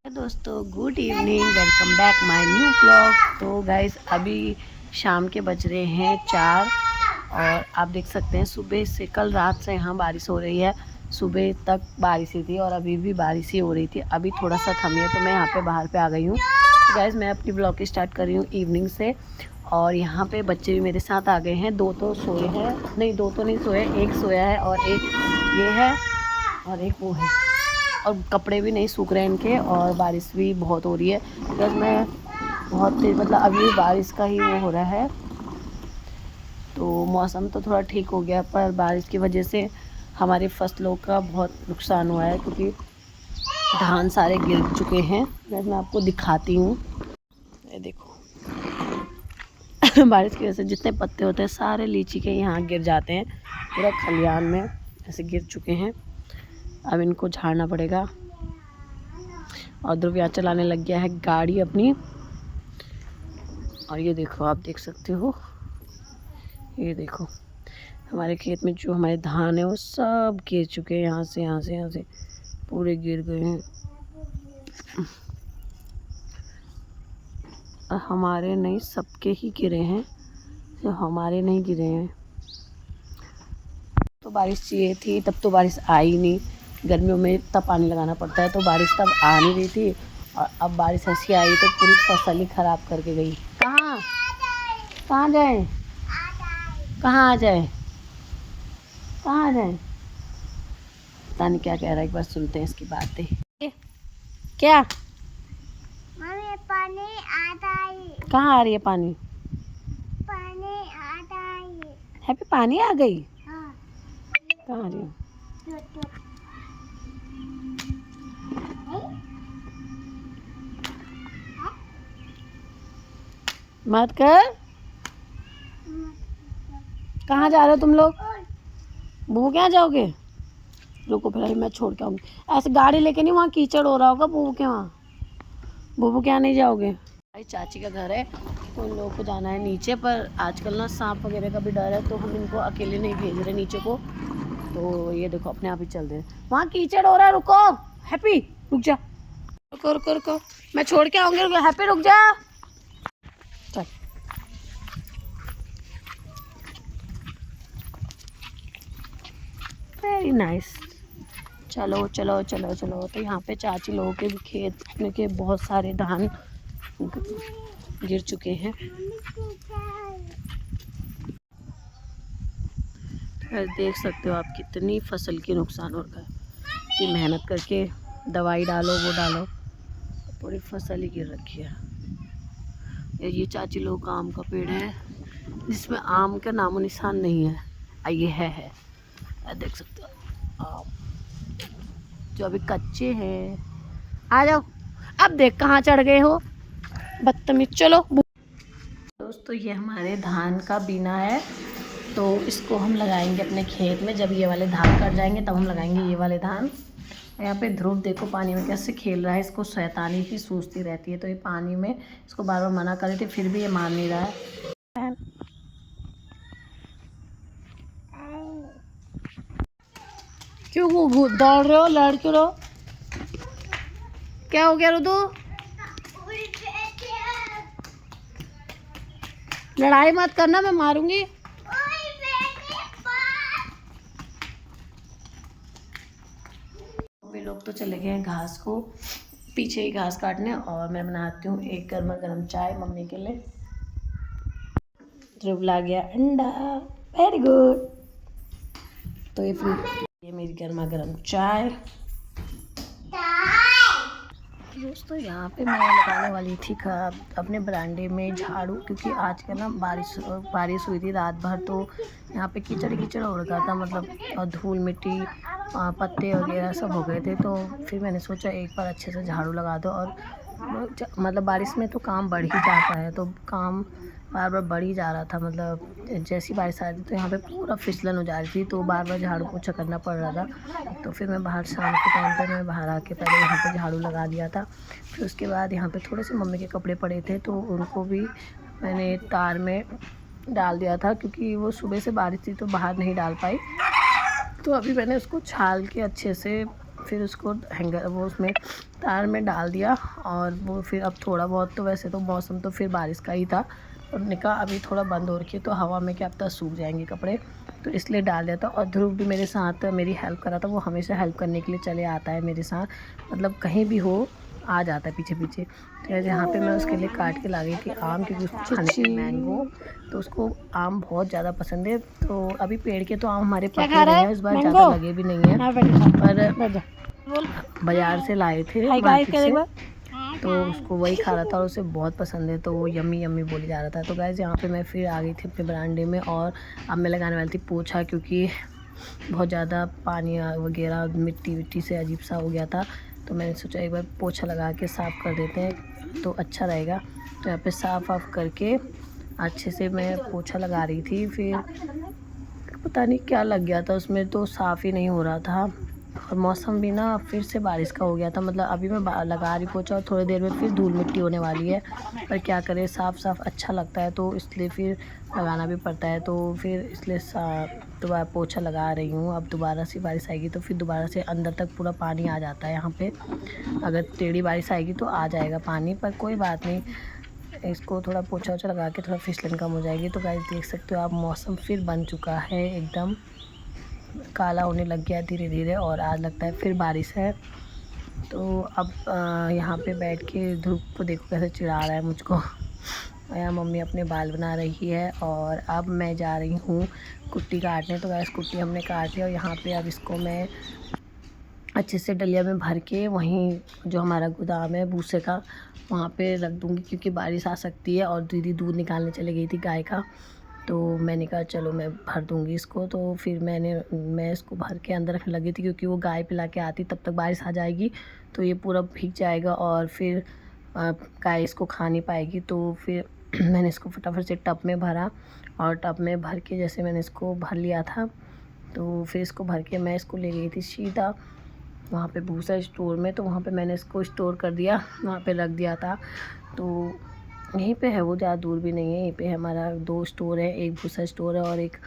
दोस्तों good evening, welcome back my new vlog. तो guys अभी शाम के बज रहे हैं 4 और आप देख सकते हैं सुबह से कल रात से यहाँ बारिश हो रही है। सुबह तक बारिश ही थी और अभी भी बारिश ही हो रही थी। अभी थोड़ा सा थमी है तो मैं यहाँ पे बाहर पे आ गई हूँ। तो गाइस मैं अपनी व्लॉग की स्टार्ट कर रही हूँ इवनिंग से। और यहाँ पे बच्चे भी मेरे साथ आ गए हैं। 2 तो सोए हैं, नहीं 2 तो नहीं सोए, एक सोया है और एक ये है और एक वो है। और कपड़े भी नहीं सूख रहे हैं इनके और बारिश भी बहुत हो रही है। बिकॉज मैं बहुत तेज मतलब अभी बारिश का ही वो हो रहा है। तो मौसम तो थोड़ा ठीक हो गया पर बारिश की वजह से हमारी फसलों का बहुत नुकसान हुआ है क्योंकि धान सारे गिर चुके हैं। मैं आपको दिखाती हूँ, ये देखो। बारिश की वजह से जितने पत्ते होते हैं सारे लीची के यहाँ गिर जाते हैं। पूरा खलियान में ऐसे गिर चुके हैं। अब इनको झाड़ना पड़ेगा। और ध्रुव चलाने लग गया है गाड़ी अपनी। और ये देखो, आप देख सकते हो, ये देखो हमारे खेत में जो हमारे धान है वो सब गिर चुके हैं। यहाँ से पूरे गिर गए हैं। हमारे नहीं, सबके ही गिरे हैं, जो हमारे नहीं गिरे हैं। तो बारिश चाहिए थी, तब तो बारिश आई नहीं। गर्मियों में तब पानी लगाना पड़ता है, तो बारिश तब आ नहीं रही थी। और अब बारिश ऐसी आई तो पूरी फसल ही ख़राब करके गई। कहाँ जाए, कहाँ आ जाए, कहाँ आ जाए, पता नहीं क्या कह रहा है। एक बार सुनते हैं इसकी बातें। क्या मम्मी पानी आता है। कहाँ आ रही है पानी? पानी आता है। हैप्पी पानी आ गई। हाँ। कहाँ आ रही है? मत कर। कहाँ जा रहे हो तुम लोग? बूबू क्या जाओगे? रुको फिर मैं छोड़ के आऊँगी। ऐसे गाड़ी लेके नहीं, वहाँ कीचड़ हो रहा होगा बूबू के वहाँ। बूबू क्या नहीं जाओगे? भाई चाची का घर है तो उन लोगों को जाना है नीचे, पर आजकल ना सांप वगैरह का भी डर है तो हम इनको अकेले नहीं भेज रहे नीचे को। तो ये देखो अपने आप ही चल रहे हैं। वहाँ कीचड़ हो रहा है, रुको। हैप्पी रुक जा, रुको मैं छोड़ के आऊँगी। हैप्पी रुक जा, चल। Very nice. चलो। तो यहाँ पे चाची लोगों के भी खेत में के बहुत सारे धान गिर चुके हैं। देख सकते हो आप कितनी फसल की नुकसान हो रहा है। इतनी मेहनत करके दवाई डालो, वो डालो, पूरी फसल ही गिर रखी है। ये चाची लोगों का आम का पेड़ है जिसमें आम का नामो निशान नहीं है। ये है, देख सकते हो आम जो अभी कच्चे हैं। आ जाओ, अब देख कहाँ चढ़ गए हो, बदतमीज। चलो दोस्तों, ये हमारे धान का बीना है तो इसको हम लगाएंगे अपने खेत में। जब ये वाले धान कट जाएंगे तब हम लगाएंगे ये वाले धान। यहाँ पे ध्रुव देखो पानी में कैसे खेल रहा है। इसको शैतानी की सूझती रहती है तो ये पानी में, इसको बार बार मना कर रही थी फिर भी ये मान नहीं रहा है। क्यों दौड़ रहे हो, लड़ क्यों रहो? क्या हो गया रुदू? लड़ाई मत करना, मैं मारूंगी। वे लोग तो चले गए हैं घास को, पीछे ही घास काटने। और मैं बनाती हूँ एक गर्मा गर्म चाय मम्मी के लिए। ध्रुव ला गया अंडा, वेरी गुड। तो ये मेरी गर्मा गर्म चाय। दोस्तों यहाँ पे मैं लगाने वाली थी अपने बरामदे में झाड़ू, क्योंकि आज का ना बारिश हुई थी रात भर। तो यहाँ पे कीचड़ हो रखा था, मतलब और धूल मिट्टी पत्ते वगैरह सब हो गए थे। तो फिर मैंने सोचा एक बार अच्छे से झाड़ू लगा दो। और मतलब बारिश में तो काम बढ़ ही जाता है, तो काम बार बार बढ़ ही जा रहा था। मतलब जैसी बारिश आ रही थी तो यहाँ पे पूरा फिसलन हो जा रही थी, तो बार बार झाड़ू पोछा करना पड़ रहा था। तो फिर मैं बाहर शाम के टाइम पे मैं बाहर आके पहले यहाँ पे झाड़ू लगा दिया था। फिर उसके बाद यहाँ पे थोड़े से मम्मी के कपड़े पड़े थे तो उनको भी मैंने तार में डाल दिया था, क्योंकि वो सुबह से बारिश थी तो बाहर नहीं डाल पाई। तो अभी मैंने उसको छाल के अच्छे से फिर उसको हैंगर वो उसमें तार में डाल दिया। और वो फिर अब थोड़ा बहुत, तो वैसे तो मौसम तो फिर बारिश का ही था, और हमने कहा अभी थोड़ा बंद हो रखी है तो हवा में क्या पता सूख जाएंगे कपड़े, तो इसलिए डाल दिया था। और ध्रुव भी मेरे साथ मेरी हेल्प कर रहा था, वो हमेशा हेल्प करने के लिए चले आता है मेरे साथ, मतलब कहीं भी हो आ जाता है पीछे पीछे। तो यहाँ पे मैं उसके लिए काट के ला गई थी आम, क्योंकि उसको खाने की मैंगो, तो उसको आम बहुत ज़्यादा पसंद है। तो अभी पेड़ के तो आम हमारे पके नहीं है, इस बार ज़्यादा लगे भी नहीं है, पर बाज़ार से लाए थे मार्केट से, तो उसको वही खा रहा था और उसे बहुत पसंद है, तो वो यम्मी यम्मी बोली जा रहा था। तो गाइस यहाँ पे मैं फिर आ गई थी अपने बरामदे में, और अब मैं लगाने वाली थी पोछा, क्योंकि बहुत ज़्यादा पानी वगैरह मिट्टी विट्टी से अजीब सा हो गया था। तो मैंने सोचा एक बार पोछा लगा के साफ़ कर देते हैं तो अच्छा रहेगा। तो यहाँ पे साफ़ वाफ करके अच्छे से मैं पोछा लगा रही थी, फिर पता नहीं क्या लग गया था उसमें, तो साफ़ ही नहीं हो रहा था। और मौसम भी ना फिर से बारिश का हो गया था, मतलब अभी मैं लगा रही पोछा और थोड़ी देर में फिर धूल मिट्टी होने वाली है, पर क्या करें, साफ़ साफ़ अच्छा लगता है तो इसलिए फिर लगाना भी पड़ता है। तो फिर इसलिए दोबारा पोछा लगा रही हूँ। अब दोबारा से बारिश आएगी तो फिर दोबारा से अंदर तक पूरा पानी आ जाता है यहाँ पे, अगर टेढ़ी बारिश आएगी तो आ जाएगा पानी, पर कोई बात नहीं, इसको थोड़ा पोछा वोछा लगा के थोड़ा फिसलन कम हो जाएगी। तो गाइस देख सकते हो आप, मौसम फिर बन चुका है, एकदम काला होने लग गया है धीरे धीरे, और आज लगता है फिर बारिश है। तो अब यहाँ पे बैठ के ध्रुव को देखो कैसे चिढ़ा रहा है मुझको। यहाँ मम्मी अपने बाल बना रही है, और अब मैं जा रही हूँ कुट्टी काटने। तो गाइस कुट्टी हमने काट लिया, और यहाँ पे अब इसको मैं अच्छे से डलिया में भर के वहीं जो हमारा गोदाम है भूसे का, वहाँ पे रख दूँगी, क्योंकि बारिश आ सकती है। और दीदी दूध निकालने चली गई थी गाय का, तो मैंने कहा चलो मैं भर दूँगी इसको। तो फिर मैं इसको भर के अंदर रखने लगी थी, क्योंकि वो गाय पिला के आती तब तक बारिश आ जाएगी, तो ये पूरा भीग जाएगा और फिर गाय इसको खा नहीं पाएगी। तो फिर मैंने इसको फटाफट से टब में भरा, और टब में भर के जैसे मैंने इसको भर लिया था, तो फिर इसको भर के मैं इसको ले गई थी सीधा वहाँ पे भूसा स्टोर में। तो वहाँ पे मैंने इसको स्टोर कर दिया, वहाँ पे रख दिया था। तो यहीं पे है वो, ज़्यादा दूर भी नहीं है, यहीं पे हमारा 2 स्टोर है, एक भूसा स्टोर है और एक।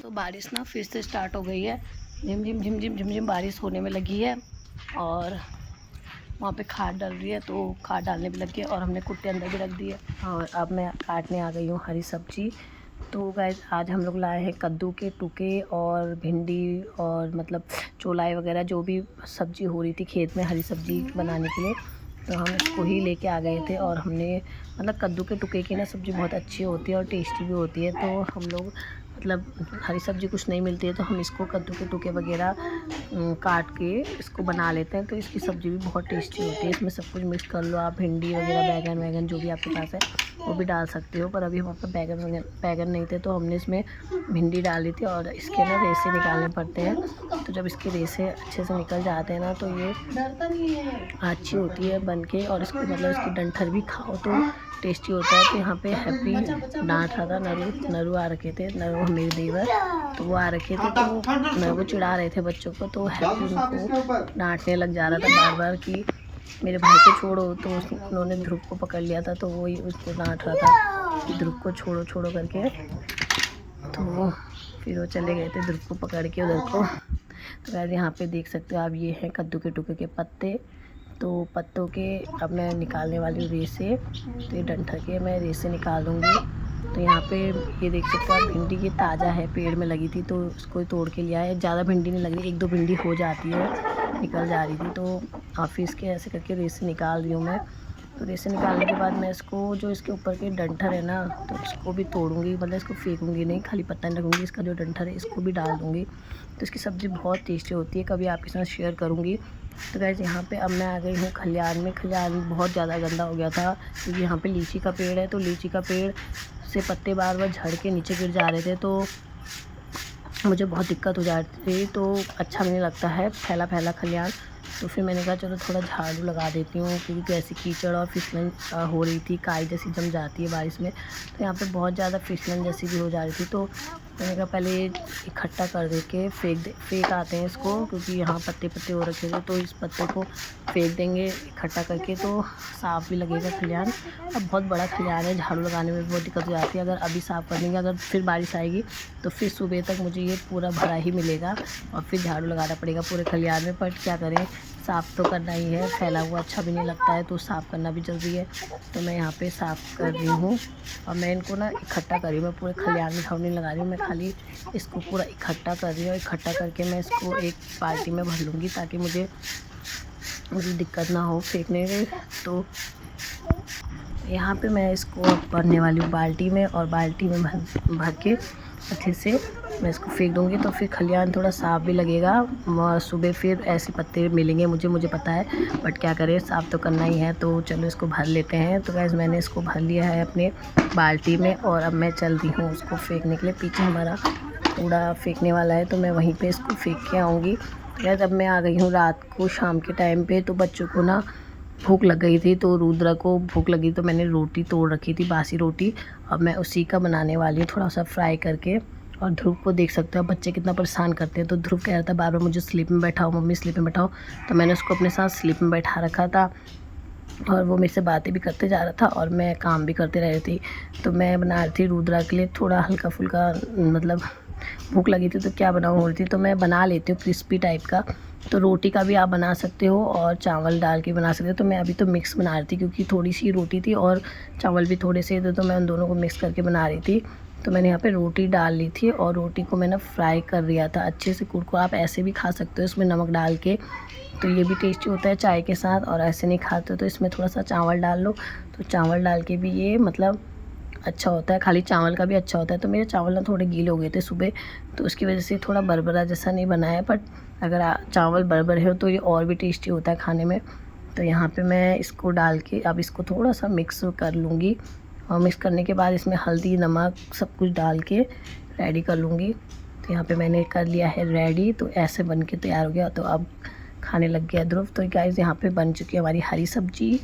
तो बारिश ना फिर से स्टार्ट हो गई है, झिम झिम झिम झिम झिम झिम बारिश होने में लगी है, और वहाँ पे खाद डाल रही है, तो खाद डालने भी लगी है, और हमने कुट्टे अंदर भी रख दी है। और अब मैं काटने आ गई हूँ हरी सब्जी। तो गाइस आज हम लोग लाए हैं कद्दू के टुके और भिंडी, और मतलब चौलाई वगैरह जो भी सब्ज़ी हो रही थी खेत में हरी सब्ज़ी बनाने के लिए, तो हम इसको ही लेके आ गए थे। और हमने मतलब कद्दू के टुके की ना सब्ज़ी बहुत अच्छी होती है और टेस्टी भी होती है, तो हम लोग मतलब हरी सब्ज़ी कुछ नहीं मिलती है तो हम इसको कद्दू के टुके वगैरह काट के इसको बना लेते हैं। तो इसकी सब्ज़ी भी बहुत टेस्टी होती है, इसमें सब कुछ मिक्स कर लो आप, भिंडी वगैरह बैगन वैगन जो भी आपके पास है वो भी डाल सकते हो। पर अभी हमारे पास बैगन नहीं थे, तो हमने इसमें भिंडी डाली थी। और इसके ना रेसे निकालने पड़ते हैं, तो जब इसके रेसे अच्छे से निकल जाते हैं ना, तो ये अच्छी होती है बन के। और इसको मतलब इसकी डंठल भी खाओ तो टेस्टी होता है। तो यहाँ पे हैप्पी डांट रहा था, नरू आ रखे थे, नरू मेरे देवर, तो वो आ रखे थे, तो नरू को चिढ़ा रहे थे बच्चों को, तो हैप्पी उनको डांटने लग जा रहा था बार बार कि मेरे भाई को छोड़ो। तो उन्होंने ध्रुव को पकड़ लिया था, तो वही उसको डांट रहा था कि ध्रुव को छोड़ो छोड़ो करके। तो फिर वो चले गए थे ध्रुव को पकड़ के उधर को। तो गाइस यहाँ पे देख सकते हो आप, ये हैं कद्दू के टुके के पत्ते। तो पत्तों के अब मैं निकालने वाली हूँ रेसे, तो ये डंठल के मैं रेसे निकाल दूँगी। तो यहाँ पे ये देख सकते हो आप, भिंडी की ताज़ा है, पेड़ में लगी थी तो उसको तोड़ के लिया है। ज़्यादा भिंडी नहीं लगी, 1-2 भिंडी हो जाती है, निकल जा रही थी। तो ऑफिस के ऐसे करके रेसे निकाल रही हूँ मैं। तो रेसे निकालने के बाद मैं इसको, जो इसके ऊपर के डंठल है ना, तो इसको भी तोड़ूंगी, मतलब इसको फेंकूंगी नहीं, खाली पत्ता नहीं रखूँगी, इसका जो डंठल है इसको भी डाल दूँगी। तो इसकी सब्ज़ी बहुत टेस्टी होती है, कभी आपके साथ शेयर करूँगी। तो गाइस यहाँ पे अब मैं आ गई हूँ खलियान में। खलियान बहुत ज़्यादा गंदा हो गया था, क्योंकि यहाँ पे लीची का पेड़ है, तो लीची का पेड़ से पत्ते बार बार झड़ के नीचे गिर जा रहे थे, तो मुझे बहुत दिक्कत हो जाती थी, तो अच्छा नहीं लगता है फैला फैला खलियान। तो फिर मैंने कहा चलो थोड़ा झाड़ू लगा देती हूँ, क्योंकि ऐसी कीचड़ और फिसलन हो रही थी, काई जैसी जम जाती है बारिश में, तो यहाँ पे बहुत ज़्यादा फिसलन जैसी भी हो जा रही थी। तो मैंने कहा पहले इकट्ठा कर दे के फेंक आते हैं इसको, क्योंकि यहाँ पत्ते पत्ते हो रखे थे, तो इस पत्ते को फेंक देंगे इकट्ठा करके, तो साफ़ भी लगेगा खलिहान। अब बहुत बड़ा खलिहान है, झाड़ू लगाने में बहुत दिक्कत हो जाती है। अगर अभी साफ़ कर देंगे, अगर फिर बारिश आएगी तो फिर सुबह तक मुझे ये पूरा भरा ही मिलेगा और फिर झाड़ू लगाना पड़ेगा पूरे खलिहान में। बट क्या करें, साफ़ तो करना ही है, फैला हुआ अच्छा भी नहीं लगता है, तो साफ़ करना भी ज़रूरी है। तो मैं यहाँ पे साफ़ कर रही हूँ और मैं इनको ना इकट्ठा कर रही हूँ। मैं पूरे खलिहान में झाड़ू नहीं लगा रही हूँ, मैं खाली इसको पूरा इकट्ठा कर रही हूँ। इकट्ठा करके मैं इसको एक बाल्टी में भर लूँगी, ताकि मुझे दिक्कत ना हो फेंकने में। तो यहाँ पे मैं इसको भरने वाली हूँ बाल्टी में, और बाल्टी में भर के अच्छे से मैं इसको फेंक दूँगी, तो फिर खलिहान थोड़ा साफ़ भी लगेगा। सुबह फिर ऐसे पत्ते मिलेंगे मुझे पता है, बट क्या करें, साफ़ तो करना ही है। तो चलो इसको भर लेते हैं। तो गाइस मैंने इसको भर लिया है अपने बाल्टी में, और अब मैं चल रही हूँ उसको फेंकने के लिए। पीछे हमारा कूड़ा फेंकने वाला है, तो मैं वहीं पे इसको फेंक के आऊँगी। गाइस अब मैं आ गई हूँ रात को, शाम के टाइम पे। तो बच्चों को ना भूख लग गई थी, तो रुद्रा को भूख लगी, तो मैंने रोटी तोड़ रखी थी, बासी रोटी। अब मैं उसी का बनाने वाली हूँ, थोड़ा सा फ्राई करके। और ध्रुव को देख सकते हो बच्चे कितना परेशान करते हैं। तो ध्रुव कह रहा था बार बार मुझे स्लीप में बैठाओ मम्मी, स्लीप में बैठाओ। तो मैंने उसको अपने साथ स्लीप में बैठा रखा था, और वो मेरे से बातें भी करते जा रहा था और मैं काम भी करते रह रही थी। तो मैं बना रही थी रुद्रा के लिए थोड़ा हल्का फुल्का, मतलब भूख लगी थी तो क्या बनाऊँ हो रही थी, तो मैं बना लेती हूँ क्रिस्पी टाइप का। तो रोटी का भी आप बना सकते हो और चावल डाल के बना सकते हो। तो मैं अभी तो मिक्स बना रही थी, क्योंकि थोड़ी सी रोटी थी और चावल भी थोड़े से थे, तो मैं उन दोनों को मिक्स करके बना रही थी। तो मैंने यहाँ पे रोटी डाल ली थी, और रोटी को मैंने फ्राई कर लिया था अच्छे से। कुड़ को आप ऐसे भी खा सकते हो इसमें नमक डाल के, तो ये भी टेस्टी होता है चाय के साथ। और ऐसे नहीं खाते तो इसमें थोड़ा सा चावल डाल लो, तो चावल डाल के भी ये मतलब अच्छा होता है। खाली चावल का भी अच्छा होता है। तो मेरे चावल ना थोड़े गीले हो गए थे सुबह, तो उसकी वजह से थोड़ा बरबरा जैसा नहीं बना है। बट अगर चावल बरबर हो तो ये और भी टेस्टी होता है खाने में। तो यहाँ पे मैं इसको डाल के अब इसको थोड़ा सा मिक्स कर लूँगी, और मिक्स करने के बाद इसमें हल्दी नमक सब कुछ डाल के रेडी कर लूँगी। तो यहाँ पे मैंने कर लिया है रेडी। तो ऐसे बन के तैयार हो गया। तो अब खाने लग गया ध्रुव। तो गाइस यहाँ पे बन चुकी है हमारी हरी सब्जी,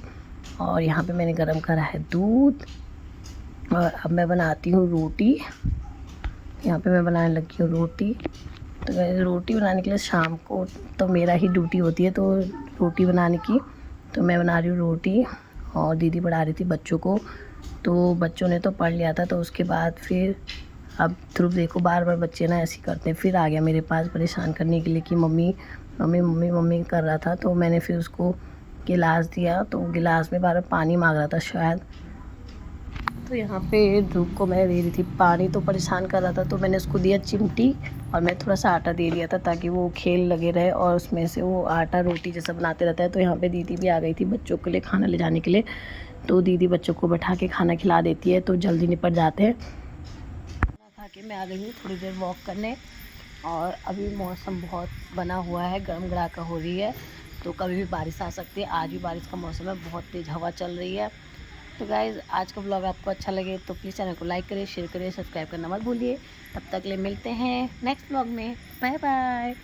और यहाँ पे मैंने गरम करा है दूध, और अब मैं बनाती हूँ रोटी। यहाँ पे मैं बनाने लगी हूँ रोटी। तो रोटी बनाने के लिए शाम को तो मेरा ही ड्यूटी होती है, तो रोटी बनाने की। तो मैं बना रही हूँ रोटी, और दीदी पढ़ा रही थी बच्चों को। तो बच्चों ने तो पढ़ लिया था, तो उसके बाद फिर अब ध्रुव देखो बार बार बच्चे ना ऐसे करते हैं। फिर आ गया मेरे पास परेशान करने के लिए कि मम्मी मम्मी मम्मी मम्मी कर रहा था। तो मैंने फिर उसको गिलास दिया, तो गिलास में बार बार पानी मांग रहा था शायद। तो यहाँ पे ध्रुव को मैं दे रही थी पानी, तो परेशान कर रहा था, तो मैंने उसको दिया चिमटी, और मैं थोड़ा सा आटा दे दिया था ताकि वो खेल लगे रहे और उसमें से वो आटा रोटी जैसा बनाते रहता है। तो यहाँ पे दीदी भी आ गई थी बच्चों के लिए खाना ले जाने के लिए। तो दीदी बच्चों को बैठा के खाना खिला देती है, तो जल्दी निपट जाते हैं। खाना खा के मैं आ गई हूँ थोड़ी देर वॉक करने, और अभी मौसम बहुत बना हुआ है, गर्म गड़ाका हो रही है, तो कभी भी बारिश आ सकती है। आज भी बारिश का मौसम है, बहुत तेज़ हवा चल रही है। तो गाइज़ आज का ब्लॉग आपको अच्छा लगे तो प्लीज़ चैनल को लाइक करें, शेयर करें, सब्सक्राइब करना मत भूलिए। तब तक ले मिलते हैं नेक्स्ट ब्लॉग में। Bye bye.